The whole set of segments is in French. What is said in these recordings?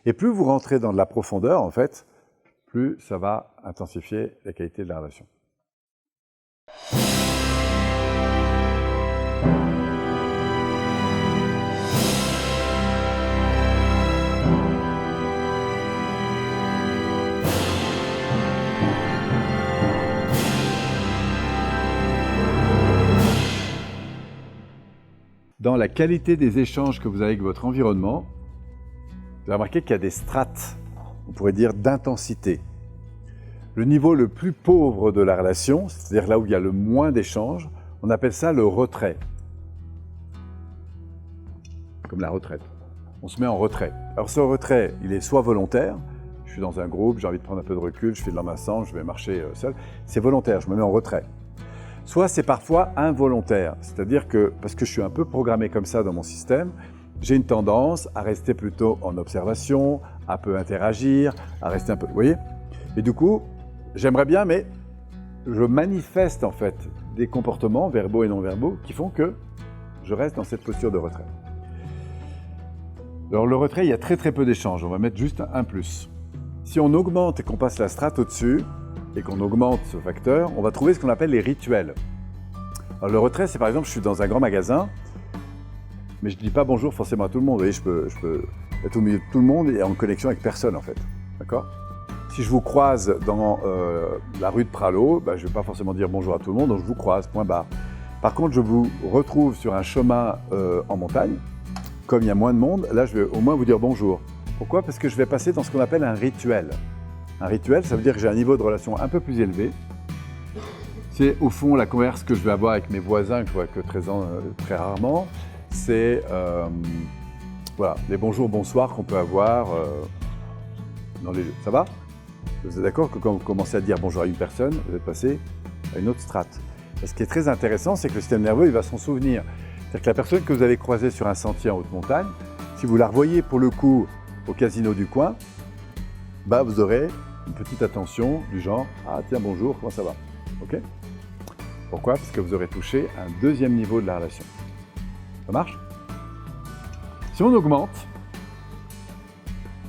Et plus vous rentrez dans de la profondeur, en fait, plus ça va intensifier la qualité de la relation. Dans la qualité des échanges que vous avez avec votre environnement, vous avez remarqué qu'il y a des strates, on pourrait dire d'intensité. Le niveau le plus pauvre de la relation, c'est-à-dire là où il y a le moins d'échanges, on appelle ça le retrait. Comme la retraite. On se met en retrait. Alors ce retrait, il est soit volontaire, je suis dans un groupe, j'ai envie de prendre un peu de recul, je fais de l'embrassage, je vais marcher seul. C'est volontaire, je me mets en retrait. Soit c'est parfois involontaire, c'est-à-dire que, parce que je suis un peu programmé comme ça dans mon système, j'ai une tendance à rester plutôt en observation, à peu interagir, à rester un peu... Vous voyez? Et du coup, j'aimerais bien, mais je manifeste en fait des comportements verbaux et non verbaux qui font que je reste dans cette posture de retrait. Alors le retrait, il y a très peu d'échanges, on va mettre juste un plus. Si on augmente et qu'on passe la strate au-dessus, et qu'on augmente ce facteur, on va trouver ce qu'on appelle les rituels. Alors le retrait, c'est par exemple, je suis dans un grand magasin, mais je ne dis pas bonjour forcément à tout le monde. Vous voyez, je peux être au milieu de tout le monde et en connexion avec personne en fait. D'accord ? Si je vous croise dans la rue de Pralot, je ne vais pas forcément dire bonjour à tout le monde, donc je vous croise, point barre. Par contre, je vous retrouve sur un chemin en montagne, comme il y a moins de monde, là je vais au moins vous dire bonjour. Pourquoi ? Parce que je vais passer dans ce qu'on appelle un rituel. Un rituel, ça veut dire que j'ai un niveau de relation un peu plus élevé. C'est au fond la converse que je vais avoir avec mes voisins, que je vois que très rarement. C'est voilà, les bonjours, bonsoirs qu'on peut avoir dans les... Ça va ? Vous êtes d'accord que quand vous commencez à dire bonjour à une personne, vous êtes passé à une autre strate. Et ce qui est très intéressant, c'est que le système nerveux, il va s'en souvenir. C'est-à-dire que la personne que vous avez croisée sur un sentier en haute montagne, si vous la revoyez pour le coup au casino du coin, vous aurez une petite attention du genre « Ah tiens, bonjour, comment ça va ?» Ok ? Pourquoi ? Parce que vous aurez touché un deuxième niveau de la relation. Ça marche ? Si on augmente,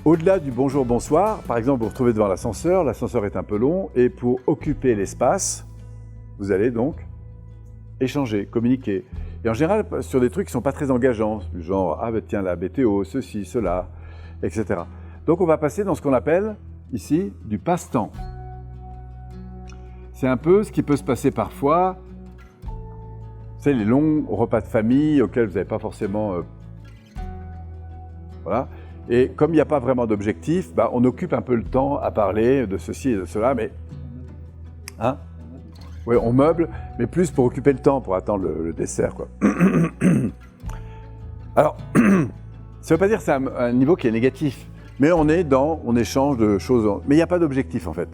au-delà du bonjour, bonsoir, par exemple, vous vous retrouvez devant l'ascenseur est un peu long, et pour occuper l'espace, vous allez donc échanger, communiquer. Et en général, sur des trucs qui ne sont pas très engageants, du genre « Ah tiens, la BTO, ceci, cela », etc. Donc on va passer dans ce qu'on appelle ici du passe-temps. C'est un peu ce qui peut se passer parfois, c'est les longs repas de famille auxquels vous n'avez pas forcément... voilà. Et comme il n'y a pas vraiment d'objectif, on occupe un peu le temps à parler de ceci et de cela, mais... Hein ? Oui, on meuble, mais plus pour occuper le temps, pour attendre le dessert, quoi. Alors, ça ne veut pas dire que c'est un niveau qui est négatif. Mais on échange de choses, mais il n'y a pas d'objectif en fait.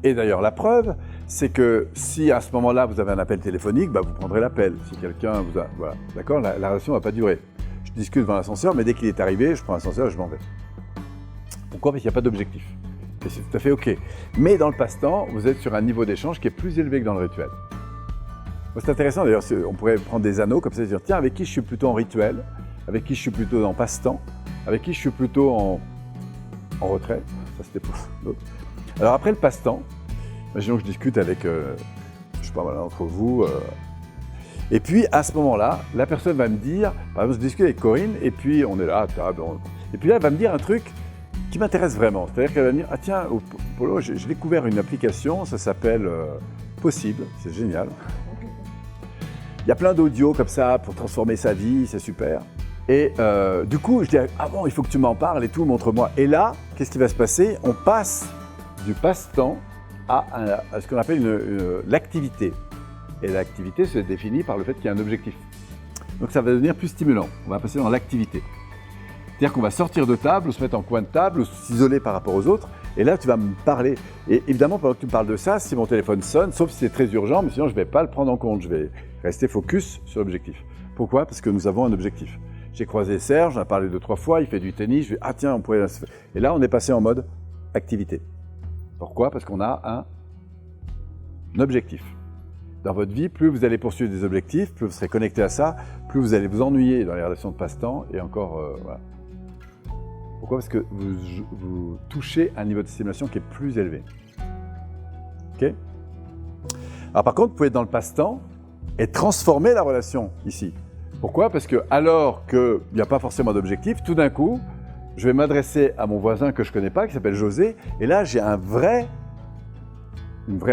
Et d'ailleurs, la preuve, c'est que si à ce moment-là, vous avez un appel téléphonique, vous prendrez l'appel. Si quelqu'un vous a... Voilà, d'accord ? La relation ne va pas durer. Je discute devant l'ascenseur, mais dès qu'il est arrivé, je prends l'ascenseur et je m'en vais. Pourquoi ? Parce qu'il n'y a pas d'objectif. Et c'est tout à fait OK. Mais dans le passe-temps, vous êtes sur un niveau d'échange qui est plus élevé que dans le rituel. C'est intéressant d'ailleurs, on pourrait prendre des anneaux comme ça et se dire, tiens, avec qui je suis plutôt en rituel ? Avec qui je suis plutôt en passe-temps ? Avec qui je suis plutôt en retrait, ça c'était pour l'autre. Alors après le passe-temps, imaginons que je discute avec, je sais pas mal d'entre vous, et puis à ce moment-là, la personne va me dire, par exemple je discute avec Corinne, et puis on est là, et puis là elle va me dire un truc qui m'intéresse vraiment, c'est-à-dire qu'elle va me dire, ah tiens, Polo, j'ai découvert une application, ça s'appelle Possible, c'est génial. Il y a plein d'audios comme ça pour transformer sa vie, c'est super. Et du coup, je dis, ah bon, il faut que tu m'en parles et tout, montre-moi. Et là, qu'est-ce qui va se passer ? On passe du passe-temps à ce qu'on appelle l'activité. Et l'activité se définit par le fait qu'il y a un objectif. Donc ça va devenir plus stimulant. On va passer dans l'activité. C'est-à-dire qu'on va sortir de table, ou se mettre en coin de table, ou s'isoler par rapport aux autres. Et là, tu vas me parler. Et évidemment, pendant que tu me parles de ça, si mon téléphone sonne, sauf si c'est très urgent, mais sinon je ne vais pas le prendre en compte. Je vais rester focus sur l'objectif. Pourquoi ? Parce que nous avons un objectif. J'ai croisé Serge, on a parlé 2-3 fois, il fait du tennis, je vais ah tiens, on pourrait... Et là, on est passé en mode activité. Pourquoi ? Parce qu'on a un objectif. Dans votre vie, plus vous allez poursuivre des objectifs, plus vous serez connecté à ça, plus vous allez vous ennuyer dans les relations de passe-temps et encore, voilà. Pourquoi? Parce que vous touchez un niveau de stimulation qui est plus élevé. Ok? Alors par contre, vous pouvez être dans le passe-temps et transformer la relation ici. Pourquoi? Parce que alors qu'il n'y a pas forcément d'objectif, tout d'un coup, je vais m'adresser à mon voisin que je ne connais pas, qui s'appelle José, et là j'ai une vraie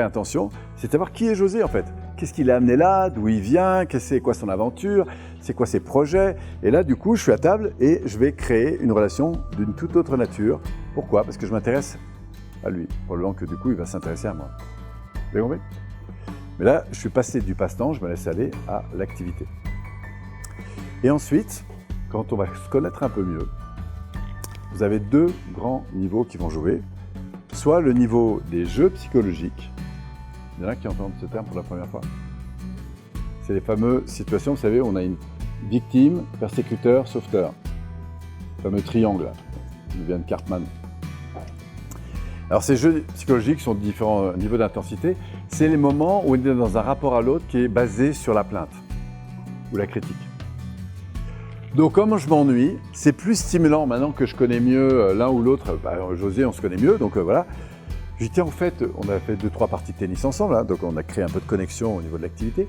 intention, c'est de savoir qui est José en fait. Qu'est-ce qui l'a amené là, d'où il vient, c'est quoi son aventure, c'est quoi ses projets. Et là du coup, je suis à table et je vais créer une relation d'une toute autre nature. Pourquoi? Parce que je m'intéresse à lui, probablement que du coup, il va s'intéresser à moi. Vous avez compris? Mais là, je suis passé du passe-temps, je me laisse aller à l'activité. Et ensuite, quand on va se connaître un peu mieux, vous avez deux grands niveaux qui vont jouer. Soit le niveau des jeux psychologiques. Il y en a qui entendent ce terme pour la première fois. C'est les fameuses situations, vous savez, où on a une victime, persécuteur, sauveteur. Le fameux triangle, là, qui vient de Cartman. Alors ces jeux psychologiques sont de différents niveaux d'intensité. C'est les moments où on est dans un rapport à l'autre qui est basé sur la plainte ou la critique. Donc comme je m'ennuie, c'est plus stimulant maintenant que je connais mieux l'un ou l'autre. José, on se connaît mieux, donc voilà. Je dis tiens, en fait, on a fait 2-3 parties de tennis ensemble, hein, donc on a créé un peu de connexion au niveau de l'activité.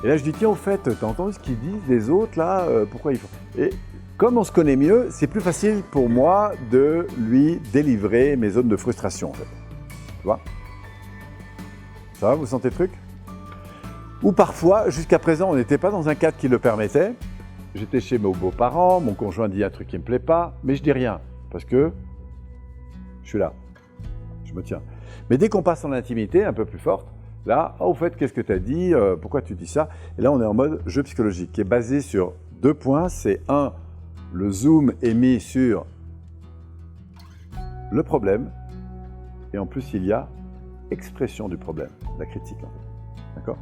Et là je dis tiens, au fait, t'as entendu ce qu'ils disent les autres là, pourquoi ils font... Et comme on se connaît mieux, c'est plus facile pour moi de lui délivrer mes zones de frustration en fait. Tu vois? Ça va, vous sentez le truc? Ou parfois, jusqu'à présent, on n'était pas dans un cadre qui le permettait. J'étais chez mes beaux-parents, mon conjoint dit un truc qui ne me plaît pas, mais je dis rien, parce que je suis là, je me tiens. Mais dès qu'on passe en intimité un peu plus forte, là, au fait, qu'est-ce que tu as dit, pourquoi tu dis ça? Et là, on est en mode jeu psychologique, qui est basé sur 2 points. C'est un, le zoom est mis sur le problème, et en plus, il y a expression du problème, la critique, en fait. D'accord?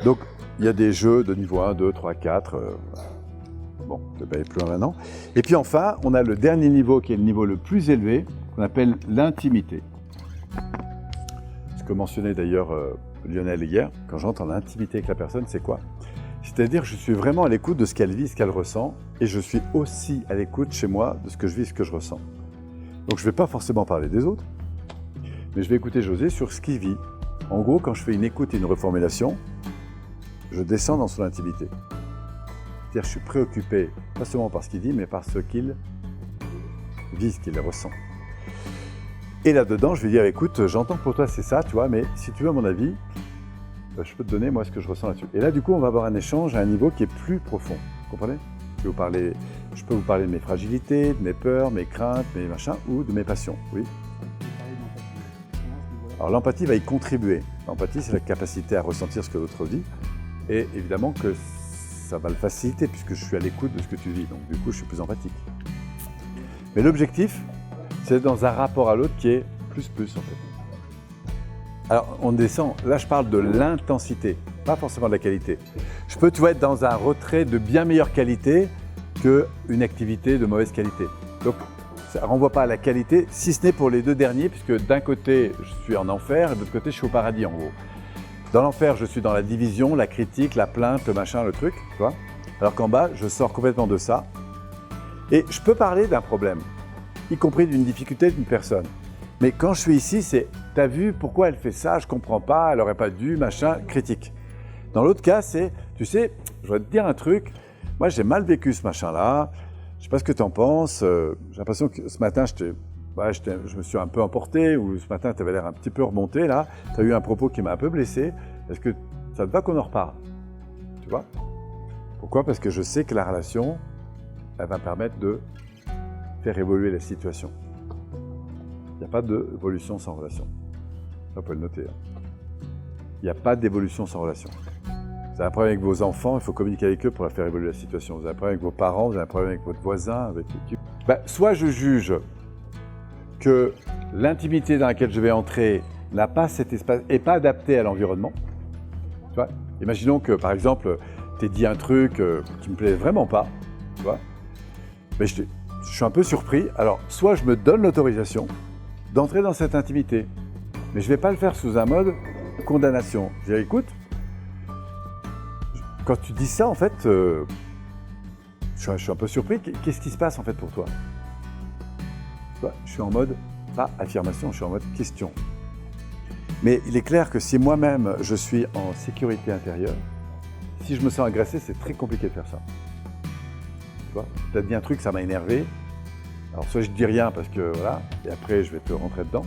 Donc, il y a des jeux de niveau 1, 2, 3, 4. Bon, je ne vais pas aller plus loin maintenant. Et puis enfin, on a le dernier niveau qui est le niveau le plus élevé, qu'on appelle l'intimité. Ce que mentionnait d'ailleurs Lionel hier, quand j'entre en intimité avec la personne, c'est quoi? C'est-à-dire que je suis vraiment à l'écoute de ce qu'elle vit, ce qu'elle ressent, et je suis aussi à l'écoute chez moi de ce que je vis, ce que je ressens. Donc je ne vais pas forcément parler des autres, mais je vais écouter José sur ce qu'il vit. En gros, quand je fais une écoute et une reformulation, je descends dans son intimité. C'est-à-dire que je suis préoccupé, pas seulement par ce qu'il dit, mais par ce qu'il vit, ce qu'il ressent. Et là-dedans, je vais dire, écoute, j'entends que pour toi c'est ça, tu vois, mais si tu veux mon avis, je peux te donner moi ce que je ressens là-dessus. Et là, du coup, on va avoir un échange à un niveau qui est plus profond. Vous comprenez? Je peux vous parler de mes fragilités, de mes peurs, mes craintes, mes machins, ou de mes passions. Oui. Alors l'empathie va y contribuer. L'empathie, c'est la capacité à ressentir ce que l'autre vit. Et évidemment que ça va le faciliter puisque je suis à l'écoute de ce que tu vis. Donc du coup, je suis plus empathique. Mais l'objectif, c'est dans un rapport à l'autre qui est plus en fait. Alors on descend, là je parle de l'intensité, pas forcément de la qualité. Je peux, tu vois, être dans un retrait de bien meilleure qualité qu'une activité de mauvaise qualité. Donc ça ne renvoie pas à la qualité, si ce n'est pour les deux derniers, puisque d'un côté je suis en enfer et de l'autre côté je suis au paradis en gros. Dans l'enfer, je suis dans la division, la critique, la plainte, le machin, le truc, tu vois. Alors qu'en bas, je sors complètement de ça. Et je peux parler d'un problème, y compris d'une difficulté d'une personne. Mais quand je suis ici, c'est « t'as vu pourquoi elle fait ça, je comprends pas, elle aurait pas dû, machin, critique ». Dans l'autre cas, c'est « tu sais, je voudrais te dire un truc, moi j'ai mal vécu ce machin-là, je sais pas ce que tu en penses, j'ai l'impression que ce matin, je me suis un peu emporté, ou ce matin, tu avais l'air un petit peu remonté, là, tu as eu un propos qui m'a un peu blessé, est-ce que ça te va qu'on en reparle? Tu vois? Pourquoi? Parce que je sais que la relation, elle va permettre de faire évoluer la situation. Il n'y a pas d'évolution sans relation. Ça, vous pouvez le noter. Hein. Il n'y a pas d'évolution sans relation. Vous avez un problème avec vos enfants, il faut communiquer avec eux pour faire évoluer la situation. Vous avez un problème avec vos parents, vous avez un problème avec votre voisin, avec l'équipe. Soit je juge que l'intimité dans laquelle je vais entrer n'a pas cet espace, n'est pas adaptée à l'environnement. Tu vois, imaginons que, par exemple, tu aies dit un truc qui ne me plaît vraiment pas, tu vois, mais je suis un peu surpris. Alors, soit je me donne l'autorisation d'entrer dans cette intimité, mais je ne vais pas le faire sous un mode condamnation. Je vais dire, écoute, quand tu dis ça, en fait, je suis un peu surpris. Qu'est-ce qui se passe, en fait, pour toi? Tu vois, je suis en mode, pas affirmation, je suis en mode question. Mais il est clair que si moi-même je suis en sécurité intérieure, si je me sens agressé, c'est très compliqué de faire ça. Tu vois, tu as dit un truc, ça m'a énervé. Alors soit je dis rien parce que voilà, et après je vais te rentrer dedans.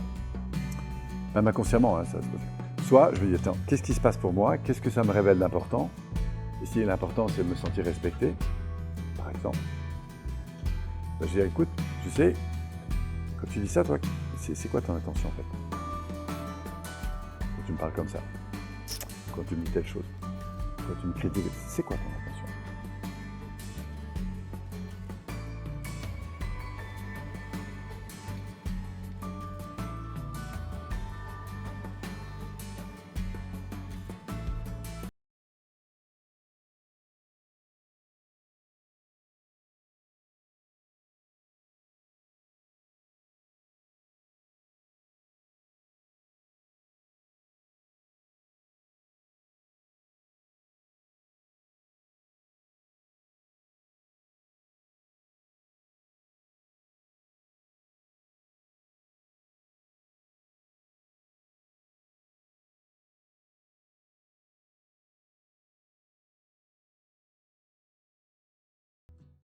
Même inconsciemment, hein, ça se passe. Soit je vais dire, attends, qu'est-ce qui se passe pour moi? Qu'est-ce que ça me révèle d'important? Et si l'important c'est de me sentir respecté, par exemple, ben, je dis, écoute, tu sais, quand tu dis ça, toi, c'est quoi ton intention en fait? Quand tu me parles comme ça, quand tu me dis telle chose, quand tu me critiques, c'est quoi ton intention?